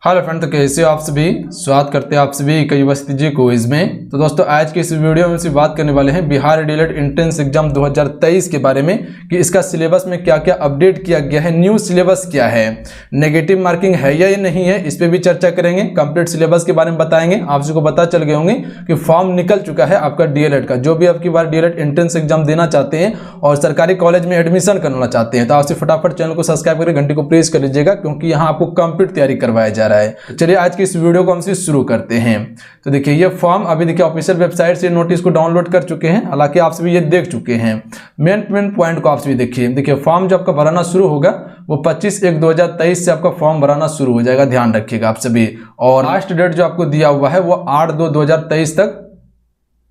Hello friend, तो कैसे हो आप सभी। स्वागत करते हैं आप सभी कई यूनिवर्सिटी क्विज में। तो दोस्तों आज के इस वीडियो में हम बात करने वाले हैं बिहार डीएलएड एंट्रेंस एग्जाम 2023 के बारे में कि इसका सिलेबस में क्या क्या अपडेट किया गया है, न्यू सिलेबस क्या है, नेगेटिव मार्किंग है या नहीं है, इस पर भी चर्चा करेंगे। कंप्लीट सिलेबस के बारे में बताएंगे। आप सबको पता चल गए होंगे कि फॉर्म निकल चुका है आपका डीएलएड का। जो भी आपकी बार डीएलएड एंट्रेंस एग्जाम देना चाहते हैं और सरकारी कॉलेज में एडमिशन करना चाहते हैं तो आपसे फटाफट चैनल को सब्सक्राइब करके घंटी को प्रेस कर लीजिएगा, क्योंकि यहाँ आपको कंप्लीट तैयारी करवाया जा रहा है। चलिए आज की इस वीडियो को हमसे शुरू करते हैं। तो देखिए ये फॉर्म अभी देखिए ऑफिशियल वेबसाइट से नोटिस को डाउनलोड कर चुके हैं। हालांकि आप सभी ये देख चुके हैं। मेन पॉइंट को आप सभी देखिए फॉर्म जो आपका भराना शुरू होगा वो 25/1/2023 से आपका फॉर्म भराना शुरू हो जाएगा, ध्यान रखिएगा आप सभी। और लास्ट डेट जो आपको दिया हुआ है वो 8/2/2023 तक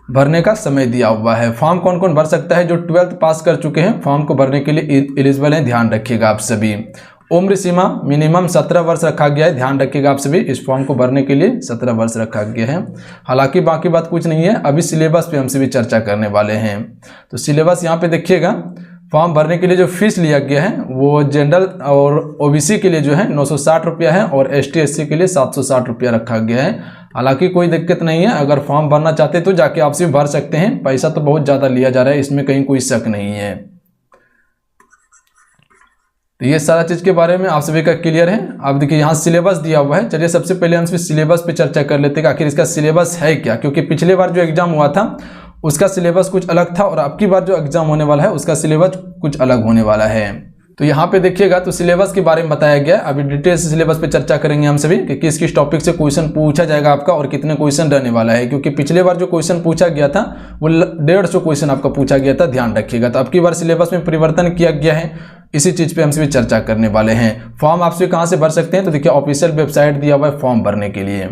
भरने का समय दिया हुआ है। फॉर्म कौन कौन भर सकता है? जो 12th पास कर चुके हैं फॉर्म को भरने के लिए एलिजिबल हैं, ध्यान रखिएगा आप सभी। उम्र सीमा मिनिमम 17 वर्ष रखा गया है, ध्यान रखिएगा आप सभी। इस फॉर्म को भरने के लिए 17 वर्ष रखा गया है। हालांकि बाकी बात कुछ नहीं है, अभी सिलेबस पे हम सभी चर्चा करने वाले हैं। तो सिलेबस यहाँ पे देखिएगा। फॉर्म भरने के लिए जो फीस लिया गया है वो जनरल और ओबीसी के लिए जो है 960 रुपया है और एसटी एससी के लिए 760 रुपया रखा गया है। हालांकि कोई दिक्कत नहीं है, अगर फॉर्म भरना चाहते हैं तो जाके आप सिर्फ भर सकते हैं। पैसा तो बहुत ज़्यादा लिया जा रहा है, इसमें कहीं कोई शक नहीं है। तो ये सारा चीज़ के बारे में आप सभी का क्लियर है। अब देखिए यहाँ सिलेबस दिया हुआ है। चलिए सबसे पहले हम सिलेबस पे चर्चा कर लेते हैं कि आखिर इसका सिलेबस है क्या, क्योंकि पिछले बार जो एग्जाम हुआ था उसका सिलेबस कुछ अलग था और अब की बार जो एग्जाम होने वाला है उसका सिलेबस कुछ अलग होने वाला है। तो यहाँ पे देखिएगा तो सिलेबस के बारे में बताया गया। अभी डिटेल से सिलेबस पे चर्चा करेंगे हम सभी कि किस किस टॉपिक से क्वेश्चन पूछा जाएगा आपका और कितने क्वेश्चन रहने वाला है, क्योंकि पिछले बार जो क्वेश्चन पूछा गया था वो 150 क्वेश्चन आपका पूछा गया था, ध्यान रखिएगा। तो अब की बार सिलेबस में परिवर्तन किया गया है, इसी चीज़ पे हम सभी चर्चा करने वाले हैं। फॉर्म आप सभी कहाँ से भर सकते हैं? तो देखिए ऑफिशियल वेबसाइट दिया हुआ है फॉर्म भरने के लिए,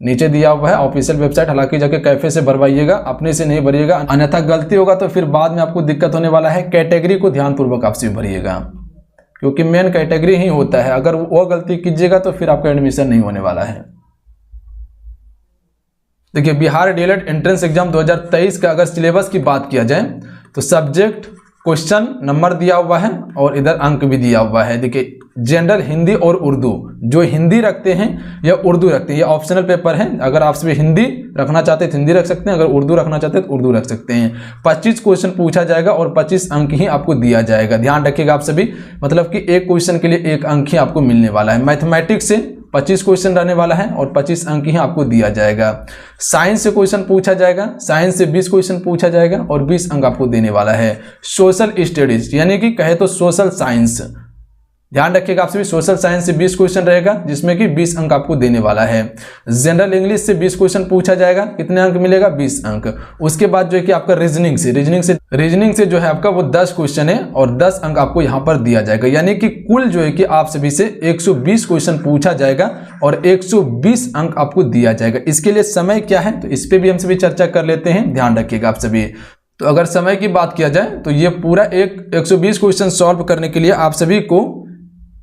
नीचे दिया हुआ है ऑफिशियल वेबसाइट। हालांकि जाके कैफे से भरवाइएगा, अपने से नहीं भरिएगा, अन्यथा गलती होगा तो फिर बाद में आपको दिक्कत होने वाला है। कैटेगरी को ध्यानपूर्वक आप सभी भरिएगा, क्योंकि मेन कैटेगरी ही होता है। अगर वो गलती कीजिएगा तो फिर आपका एडमिशन नहीं होने वाला है। देखिए बिहार डीएलएड एंट्रेंस एग्जाम 2023 का अगर सिलेबस की बात किया जाए तो सब्जेक्ट क्वेश्चन नंबर दिया हुआ है और इधर अंक भी दिया हुआ है। देखिए जनरल हिंदी और उर्दू, जो हिंदी रखते हैं या उर्दू रखते हैं, ये ऑप्शनल पेपर है। अगर आप सभी हिंदी रखना चाहते हैं तो हिंदी रख सकते हैं, अगर उर्दू रखना चाहते हैं तो उर्दू रख सकते हैं। 25 क्वेश्चन पूछा जाएगा और 25 अंक ही आपको दिया जाएगा, ध्यान रखिएगा आप सभी। मतलब कि एक क्वेश्चन के लिए 1 अंक ही आपको मिलने वाला है। मैथमेटिक्स से 25 क्वेश्चन रहने वाला है और 25 अंक ही आपको दिया जाएगा। साइंस से क्वेश्चन पूछा जाएगा, साइंस से 20 क्वेश्चन पूछा जाएगा और 20 अंक आपको देने वाला है। सोशल स्टडीज यानी कि कहे तो सोशल साइंस, ध्यान रखिएगा आप सभी। सोशल साइंस से 20 क्वेश्चन रहेगा जिसमें कि 20 अंक आपको देने वाला है। जनरल इंग्लिश से 20 क्वेश्चन पूछा जाएगा, कितने अंक मिलेगा? 20 अंक। उसके बाद जो है कि आपका रीजनिंग से जो है आपका वो 10 क्वेश्चन है और 10 अंक आपको यहाँ पर दिया जाएगा। यानी कि कुल जो है कि आप सभी से 120 क्वेश्चन पूछा जाएगा और 120 अंक आपको दिया जाएगा। इसके लिए समय क्या है तो इस पर भी हम सभी चर्चा कर लेते हैं, ध्यान रखिएगा आप सभी। तो अगर समय की बात किया जाए तो ये पूरा 120 क्वेश्चन सॉल्व करने के लिए आप सभी को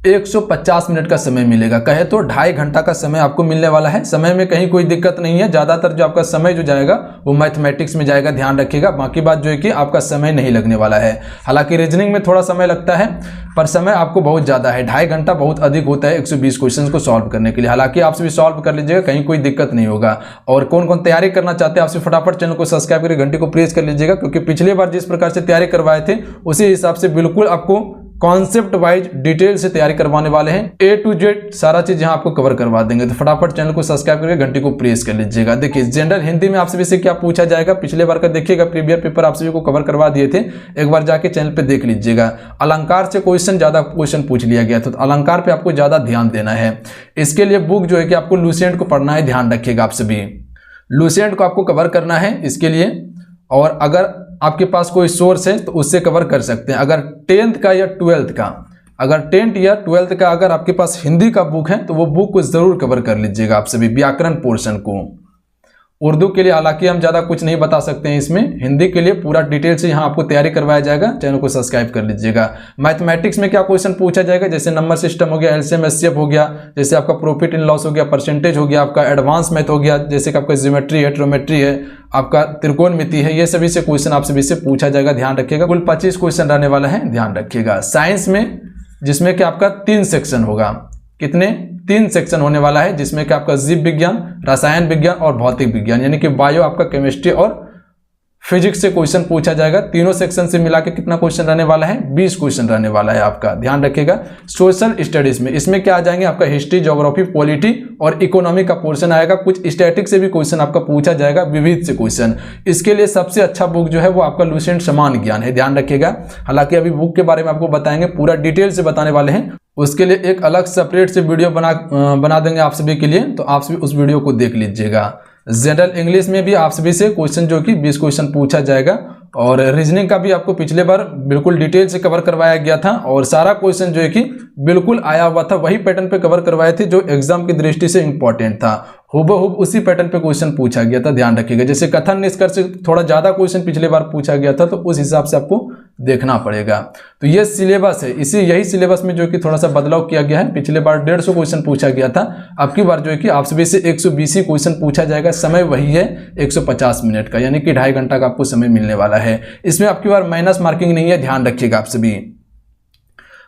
150 मिनट का समय मिलेगा। कहे तो 2.5 घंटा का समय आपको मिलने वाला है। समय में कहीं कोई दिक्कत नहीं है। ज़्यादातर जो आपका समय जो जाएगा वो मैथमेटिक्स में जाएगा, ध्यान रखिएगा। बाकी बात जो है कि आपका समय नहीं लगने वाला है। हालांकि रीजनिंग में थोड़ा समय लगता है पर समय आपको बहुत ज़्यादा है। 2.5 घंटा बहुत अधिक होता है 120 क्वेश्चन को सॉल्व करने के लिए। हालांकि आप सभी सॉल्व कर लीजिएगा, कहीं कोई दिक्कत नहीं होगा। और कौन कौन तैयारी करना चाहते हैं आप सभी फटाफट चैनल को सब्सक्राइब करके घंटे को प्रेस कर लीजिएगा, क्योंकि पिछली बार जिस प्रकार से तैयारी करवाए थे उसी हिसाब से बिल्कुल आपको कॉन्सेप्ट वाइज डिटेल से तैयारी करवाने वाले हैं। A to Z सारा चीज यहाँ आपको कवर करवा देंगे। तो फटाफट चैनल को सब्सक्राइब करके घंटी को प्रेस कर लीजिएगा। देखिए जनरल हिंदी में आप सभी से क्या पूछा जाएगा, पिछले बार का देखिएगा, प्रीवियस पेपर आप सभी को कवर करवा दिए थे, एक बार जाके चैनल पे देख लीजिएगा। अलंकार से ज्यादा क्वेश्चन पूछ लिया गया था, तो अलंकार पे आपको ज्यादा ध्यान देना है। इसके लिए बुक जो है कि आपको लुसेंट को पढ़ना है, ध्यान रखिएगा आप सभी। लुसेंट को आपको कवर करना है इसके लिए, और अगर आपके पास कोई सोर्स है तो उससे कवर कर सकते हैं। अगर 10th का या 12th का, अगर 10th या 12th का अगर आपके पास हिंदी का बुक है तो वो बुक को जरूर कवर कर लीजिएगा आप सभी, व्याकरण पोर्शन को। उर्दू के लिए हालांकि हम ज़्यादा कुछ नहीं बता सकते हैं इसमें, हिंदी के लिए पूरा डिटेल से यहाँ आपको तैयारी करवाया जाएगा। चैनल को सब्सक्राइब कर लीजिएगा। मैथमेटिक्स में क्या क्वेश्चन पूछा जाएगा, जैसे नंबर सिस्टम हो गया, एलसीएम एचसीएफ हो गया, जैसे आपका प्रॉफिट इन लॉस हो गया, परसेंटेज हो गया, आपका एडवांस मैथ हो गया, जैसे कि आपका ज्योमेट्री है, ट्रिग्नोमेट्री है, आपका त्रिकोणमिति है, ये सभी से क्वेश्चन आप सभी से पूछा जाएगा, ध्यान रखिएगा। कुल 25 क्वेश्चन रहने वाला है, ध्यान रखिएगा। साइंस में जिसमें कि आपका 3 सेक्शन होगा, कितने तीन सेक्शन होने वाला है, जिसमें कि आपका जीव विज्ञान, रसायन विज्ञान और भौतिक विज्ञान, यानी कि बायो आपका केमिस्ट्री और फिजिक्स से क्वेश्चन पूछा जाएगा। तीनों सेक्शन से मिला के कितना क्वेश्चन रहने वाला है, 20 क्वेश्चन रहने वाला है आपका, ध्यान रखिएगा। सोशल स्टडीज में इसमें क्या आ जाएंगे, आपका हिस्ट्री, ज्योग्राफी, पॉलिटी और इकोनॉमी का पोर्शन आएगा। कुछ स्टैटिक से भी क्वेश्चन आपका पूछा जाएगा, विविध से क्वेश्चन। इसके लिए सबसे अच्छा बुक जो है वो आपका लुसेंट समान ज्ञान है, ध्यान रखिएगा। हालांकि अभी बुक के बारे में आपको बताएंगे, पूरा डिटेल से बताने वाले हैं, उसके लिए एक अलग सेपरेट से वीडियो बना देंगे आप सभी के लिए, तो आप सभी उस वीडियो को देख लीजिएगा। जनरल इंग्लिश में भी आप सभी से क्वेश्चन जो कि 20 क्वेश्चन पूछा जाएगा, और रीजनिंग का भी आपको पिछले बार बिल्कुल डिटेल से कवर करवाया गया था, और सारा क्वेश्चन जो है कि बिल्कुल आया हुआ था, वही पैटर्न पे कवर करवाए थे जो एग्जाम की दृष्टि से इंपॉर्टेंट था। हुबहू उसी पैटर्न पे क्वेश्चन पूछा गया था, ध्यान रखिएगा। जैसे कथन निष्कर्ष से थोड़ा ज्यादा क्वेश्चन पिछले बार पूछा गया था, तो उस हिसाब से आपको देखना पड़ेगा। तो ये सिलेबस है, यही सिलेबस में जो कि थोड़ा सा बदलाव किया गया है। पिछले बार 150 क्वेश्चन पूछा गया था, अब की बार जो है कि आप सभी से 120 क्वेश्चन पूछा जाएगा। समय वही है 150 मिनट का, यानी कि 2.5 घंटा का आपको समय मिलने वाला है। इसमें आपकी बार माइनस मार्किंग नहीं है, ध्यान रखिएगा। आप सभी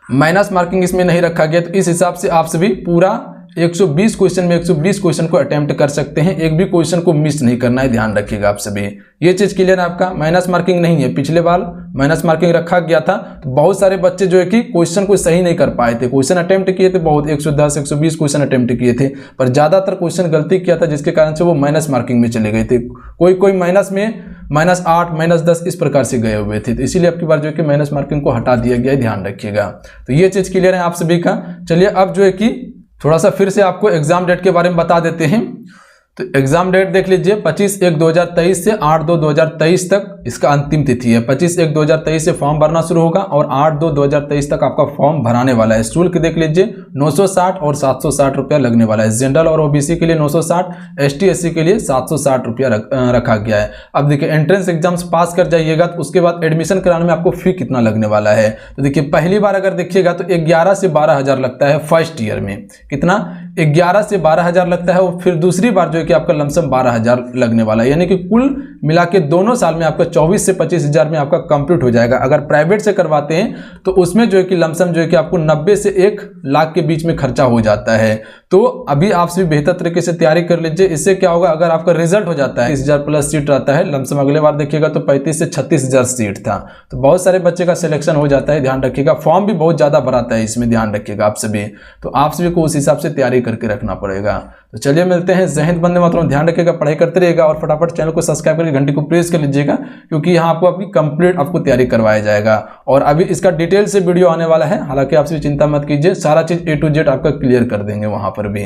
माइनस मार्किंग इसमें नहीं रखा गया, तो इस हिसाब से आप सभी पूरा 120 क्वेश्चन में 120 क्वेश्चन को अटेम्प्ट कर सकते हैं, एक भी क्वेश्चन को मिस नहीं करना है, ध्यान रखिएगा आप सभी। ये चीज क्लियर है आपका, माइनस मार्किंग नहीं है। पिछले बार माइनस मार्किंग रखा गया था, तो बहुत सारे बच्चे जो है कि क्वेश्चन को सही नहीं कर पाए थे। क्वेश्चन अटेम्प्ट किए थे बहुत, 110 120 क्वेश्चन अटेम्प्ट किए थे, पर ज्यादातर क्वेश्चन गलती किया था, जिसके कारण से वो माइनस मार्किंग में चले गए थे। कोई माइनस में -8 -10 इस प्रकार से गए हुए थे, तो इसीलिए आपकी बार जो है कि माइनस मार्किंग को हटा दिया गया है, ध्यान रखिएगा। तो ये चीज क्लियर है आप सभी का। चलिए अब जो है कि थोड़ा सा फिर से आपको एग्जाम डेट के बारे में बता देते हैं। तो एग्जाम डेट देख लीजिए, 25/1/2023 से 8/2/2023 तक इसका अंतिम तिथि है। 25/1/2023 से फॉर्म भरना शुरू होगा और 8/2/2023 तक आपका फॉर्म भराने वाला है। शुल्क देख लीजिए, 960 और 760 रुपया लगने वाला है। जनरल और ओबीसी के लिए 960, ST SC के लिए 760 रुपया रखा गया है। अब देखिए, एंट्रेंस एग्जाम्स पास कर जाइएगा तो उसके बाद एडमिशन कराने में आपको फी कितना लगने वाला है। तो देखिए, पहली बार अगर देखिएगा तो 11 से 12 हज़ार लगता है फर्स्ट ईयर में। कितना? 11 से 12 हज़ार लगता है, और फिर दूसरी बार जो है कि आपका लमसम 12 हज़ार लगने वाला है। यानी कि कुल मिला के दोनों साल में आपका 24 से 25 हज़ार में आपका कंप्लीट हो जाएगा। अगर प्राइवेट से करवाते हैं तो उसमें जो है कि लमसम जो है कि आपको 90 से 1 लाख के बीच में खर्चा हो जाता है। तो अभी आप सभी बेहतर तरीके से तैयारी कर लीजिए। इससे क्या होगा, अगर आपका रिजल्ट हो जाता है 30,000 प्लस सीट रहता है लमसम, अगले बार देखिएगा तो 35 से 36 हज़ार सीट था, तो बहुत सारे बच्चे का सिलेक्शन हो जाता है, ध्यान रखिएगा। फॉर्म भी बहुत ज़्यादा भराता है इसमें, ध्यान रखिएगा आप सभी। तो आप सभी को उस हिसाब से तैयारी करके रखना पड़ेगा। तो चलिए मिलते हैं। जय हिंद, वंदे मातरम। ध्यान रखिएगा, पढ़ाई करते रहिएगा और फटाफट चैनल को सब्सक्राइब करके घंटी को प्रेस कर लीजिएगा, क्योंकि यहाँ आपको आपकी कंप्लीट आपको तैयारी करवाया जाएगा। और अभी इसका डिटेल से वीडियो आने वाला है, हालांकि आप सभी चिंता मत कीजिए, सारा चीज A to Z आपका क्लियर कर देंगे वहां पर भी,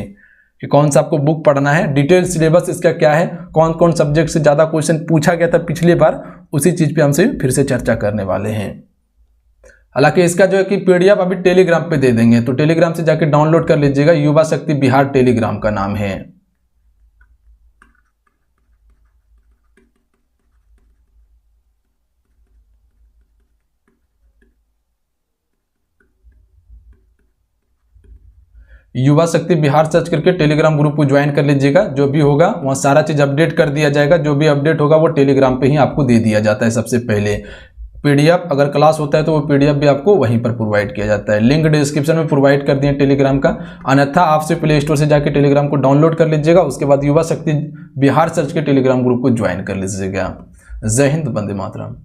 कि कौन सा आपको बुक पढ़ना है, डिटेल सिलेबस इसका क्या है, कौन कौन सब्जेक्ट से ज्यादा क्वेश्चन पूछा गया था पिछली बार, उसी चीज पे हमसे फिर से चर्चा करने वाले हैं। हालांकि इसका जो है कि PDF अभी टेलीग्राम पे दे देंगे, तो टेलीग्राम से जाके डाउनलोड कर लीजिएगा। युवा शक्ति बिहार टेलीग्राम का नाम है। युवा शक्ति बिहार सर्च करके टेलीग्राम ग्रुप को ज्वाइन कर लीजिएगा। जो भी होगा वहाँ सारा चीज अपडेट कर दिया जाएगा। जो भी अपडेट होगा वो टेलीग्राम पे ही आपको दे दिया जाता है सबसे पहले। PDF अगर क्लास होता है तो वो PDF भी आपको वहीं पर प्रोवाइड किया जाता है। लिंक डिस्क्रिप्शन में प्रोवाइड कर दिए टेलीग्राम का, अन्यथा आपसे प्ले स्टोर से जाके टेलीग्राम को डाउनलोड कर लीजिएगा। उसके बाद युवा शक्ति बिहार सर्च के टेलीग्राम ग्रुप को ज्वाइन कर लीजिएगा। जय हिंद, वंदे मातरम।